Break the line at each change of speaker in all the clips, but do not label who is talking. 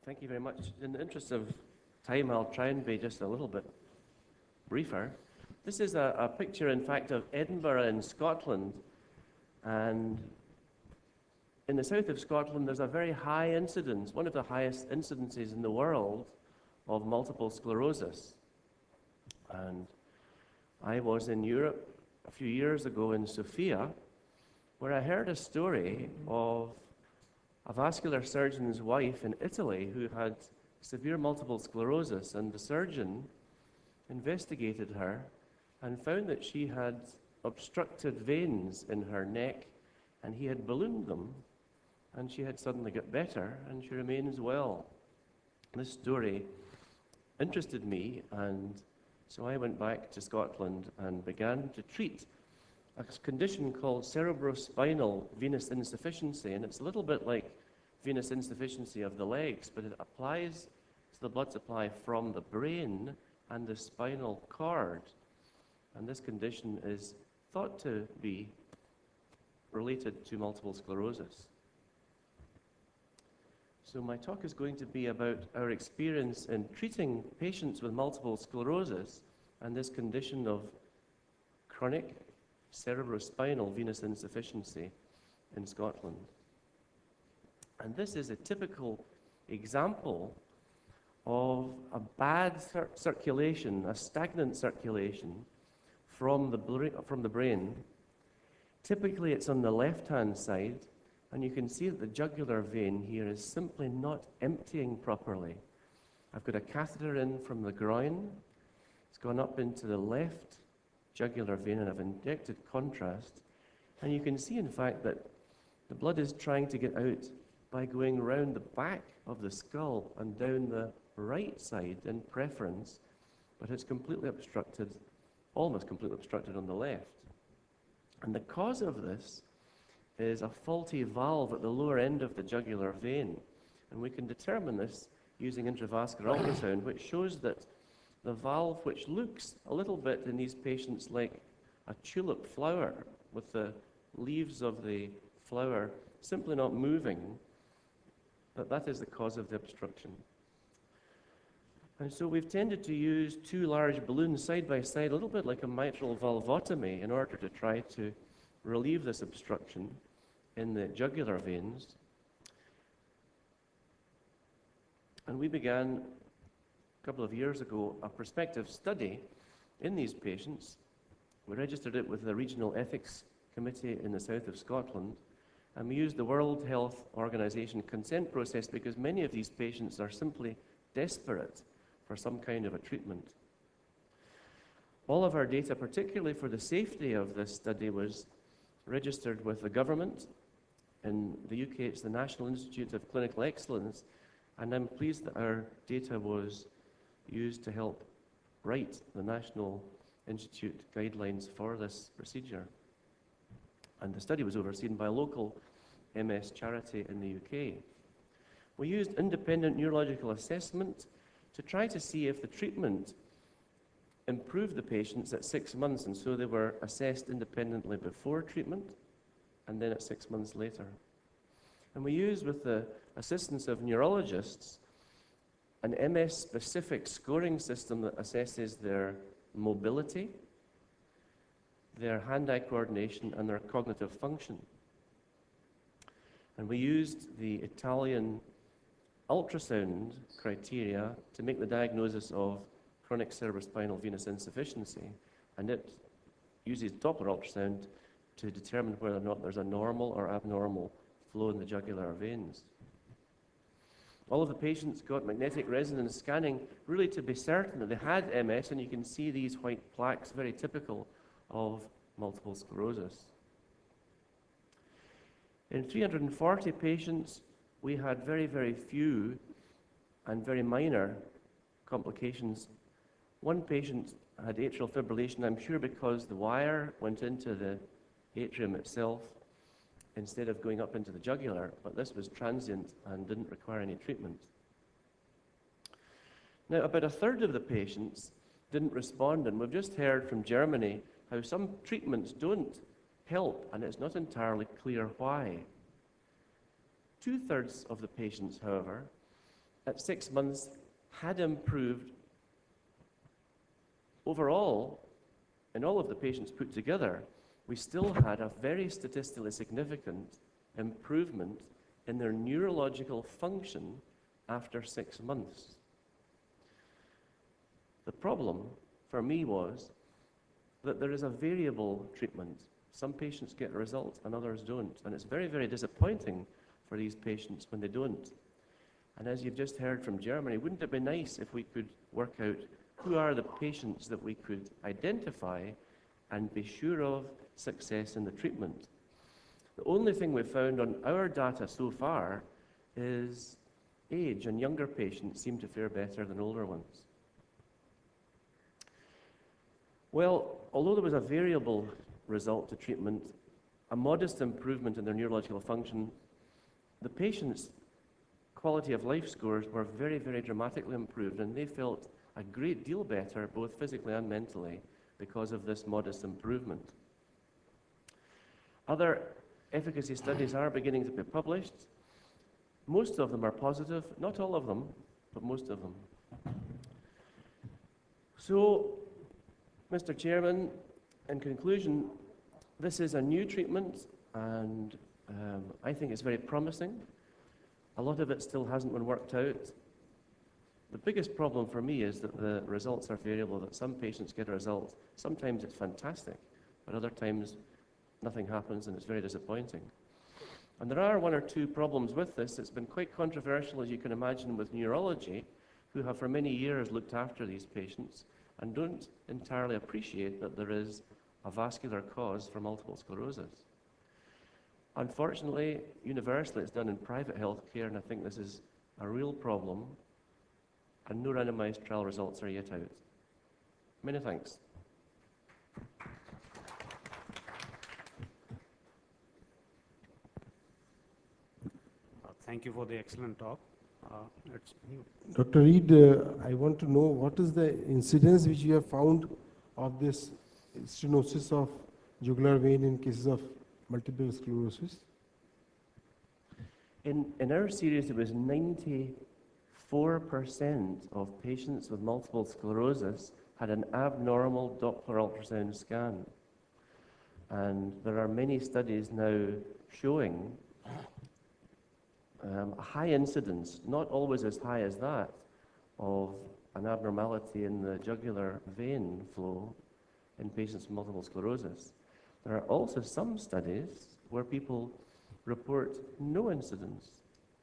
Thank you very much. In the interest of time, I'll try and be just a little bit briefer. This is a picture, in fact, of Edinburgh in Scotland. And in the south of Scotland, there's a very high incidence, one of the highest incidences in the world, of multiple sclerosis. And I was in Europe a few years ago in Sofia, where I heard a story of a vascular surgeon's wife in Italy who had severe multiple sclerosis, and the surgeon investigated her and found that she had obstructed veins in her neck, and he had ballooned them, and she had suddenly got better, and she remains well. This story interested me, and so I went back to Scotland and began to treat a condition called cerebrospinal venous insufficiency, and it's a little bit like venous insufficiency of the legs, but it applies to the blood supply from the brain and the spinal cord. And this condition is thought to be related to multiple sclerosis. So my talk is going to be about our experience in treating patients with multiple sclerosis and this condition of chronic cerebrospinal venous insufficiency in Scotland. And this is a typical example of a bad circulation, a stagnant circulation from the brain. Typically it's on the left-hand side, and you can see that the jugular vein here is simply not emptying properly. I've got a catheter in from the groin. It's gone up into the left jugular vein, and I've injected contrast. And you can see, in fact, that the blood is trying to get out by going round the back of the skull and down the right side in preference, but it's completely obstructed, almost completely obstructed on the left. And the cause of this is a faulty valve at the lower end of the jugular vein. And we can determine this using intravascular ultrasound, which shows that the valve, which looks a little bit in these patients like a tulip flower, with the leaves of the flower simply not moving, that is the cause of the obstruction. And so we've tended to use two large balloons side by side, a little bit like a mitral valvotomy, in order to try to relieve this obstruction in the jugular veins. And we began a couple of years ago a prospective study in these patients. We registered it with the Regional Ethics Committee in the south of Scotland, and we used the World Health Organization consent process because many of these patients are simply desperate for some kind of a treatment. All of our data, particularly for the safety of this study, was registered with the government. In the UK, it's the National Institute of Clinical Excellence, and I'm pleased that our data was used to help write the National Institute guidelines for this procedure. And the study was overseen by a local MS charity in the UK. We used independent neurological assessment to try to see if the treatment improved the patients at 6 months, and so they were assessed independently before treatment and then at 6 months later. And we used, with the assistance of neurologists, an MS-specific scoring system that assesses their mobility, their hand-eye coordination, and their cognitive function. And we used the Italian ultrasound criteria to make the diagnosis of chronic cerebrospinal venous insufficiency, and it uses Doppler ultrasound to determine whether or not there's a normal or abnormal flow in the jugular veins. All of the patients got magnetic resonance scanning really to be certain that they had MS, and you can see these white plaques, very typical of multiple sclerosis. In 340 patients, we had very, very few and very minor complications. One patient had atrial fibrillation, I'm sure because the wire went into the atrium itself instead of going up into the jugular, but this was transient and didn't require any treatment. Now, about a third of the patients didn't respond, and we've just heard from Germany how some treatments don't help, and it's not entirely clear why. 2/3 of the patients, however, at 6 months had improved overall, in all of the patients put together, we still had a very statistically significant improvement in their neurological function after 6 months. The problem for me was that there is a variable treatment. Some patients get a result and others don't, and it's very, very disappointing for these patients when they don't. And as you've just heard from Germany, wouldn't it be nice if we could work out who are the patients that we could identify and be sure of success in the treatment? The only thing we've found on our data so far is age, and younger patients seem to fare better than older ones. Well, although there was a variable result to treatment, a modest improvement in their neurological function, the patients' quality of life scores were very, very dramatically improved, and they felt a great deal better, both physically and mentally, because of this modest improvement. Other efficacy studies are beginning to be published. Most of them are positive, not all of them, but most of them. So, Mr. Chairman, in conclusion, this is a new treatment, and I think it's very promising. A lot of it still hasn't been worked out. The biggest problem for me is that the results are variable, that some patients get a result. Sometimes it's fantastic, but other times nothing happens and it's very disappointing. And there are one or two problems with this. It's been quite controversial, as you can imagine, with neurology, who have for many years looked after these patients and don't entirely appreciate that there is a vascular cause for multiple sclerosis. Unfortunately, universally, it's done in private health care, and I think this is a real problem, and no randomized trial results are yet out. Many thanks.
Thank you for the excellent talk.
Dr. Reed, I want to know what is the incidence which you have found of this stenosis of jugular vein in cases of multiple sclerosis?
In our series, it was 94% of patients with multiple sclerosis had an abnormal Doppler ultrasound scan. And there are many studies now showing a high incidence, not always as high as that, of an abnormality in the jugular vein flow in patients with multiple sclerosis. There are also some studies where people report no incidence,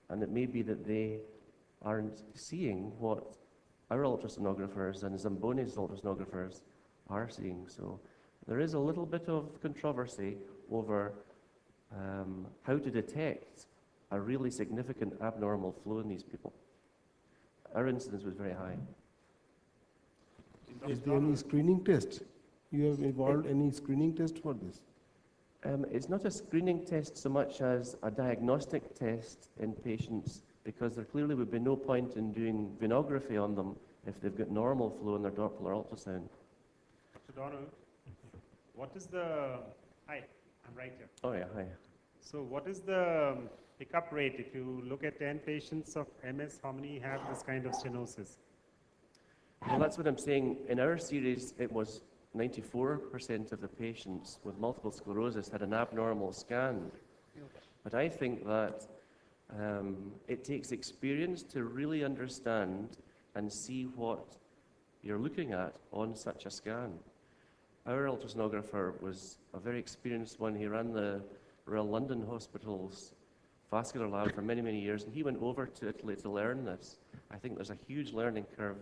and it may be that they aren't seeing what our ultrasonographers and Zamboni's ultrasonographers are seeing. So there is a little bit of controversy over how to detect a really significant abnormal flow in these people. Our incidence was very high.
Is there any screening test? You have evolved any screening test for this?
It's not a screening test so much as a diagnostic test in patients, because there clearly would be no point in doing venography on them if they've got normal flow in their Doppler ultrasound.
So Donald, what is the... Hi, I'm right here.
Oh yeah, hi.
So what is the pickup rate? If you look at 10 patients of MS, how many have this kind of stenosis?
Well, that's what I'm saying. In our series, it was 94% of the patients with multiple sclerosis had an abnormal scan. But I think that it takes experience to really understand and see what you're looking at on such a scan. Our ultrasonographer was a very experienced one. He ran the Royal London Hospital's vascular lab for many, many years, and he went over to Italy to learn this. I think there's a huge learning curve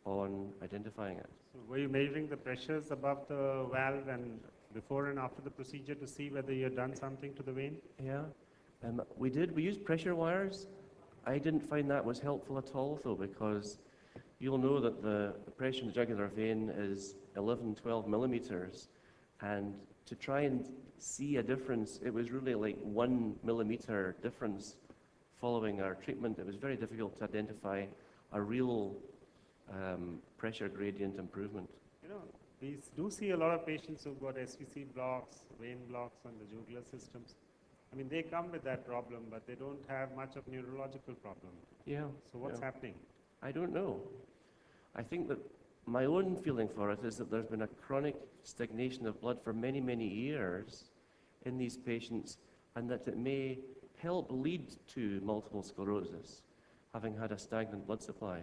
on identifying it.
So were you measuring the pressures above the valve and before and after the procedure to see whether you had done something to the vein?
Yeah, we did. We used pressure wires. I didn't find that was helpful at all, though, because you'll know that the pressure in the jugular vein is 11, 12 millimeters, and to try and see a difference, it was really like 1 millimeter difference following our treatment. It was very difficult to identify a real pressure gradient improvement.
You know, we do see a lot of patients who've got SVC blocks, vein blocks on the jugular systems. I mean, they come with that problem, but they don't have much of neurological problem.
Yeah.
So what's
yeah.
happening?
I don't know. I think that my own feeling for it is that there's been a chronic stagnation of blood for many, many years in these patients, and that it may help lead to multiple sclerosis, having had a stagnant blood supply.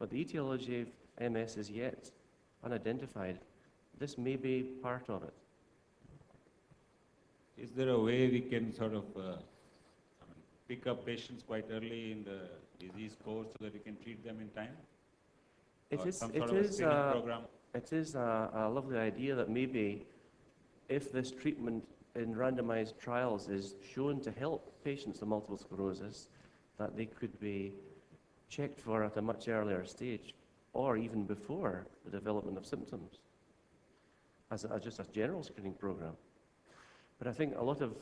But the etiology of MS is yet unidentified. This may be part of it.
Is there a way we can sort of pick up patients quite early in the disease course so that we can treat them in time?
It
Or
is,
some
it
sort of a
is,
screening program?
it is a lovely idea that maybe if this treatment in randomized trials is shown to help patients with multiple sclerosis, that they could be checked for at a much earlier stage, or even before the development of symptoms, as just a general screening program. But I think a lot of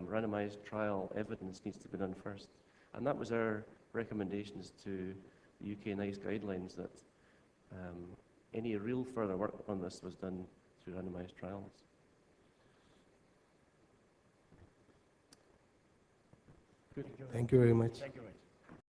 randomized trial evidence needs to be done first. And that was our recommendations to the UK NICE guidelines, that any real further work on this was done through randomized trials.
Thank you very much.
Thank you very much.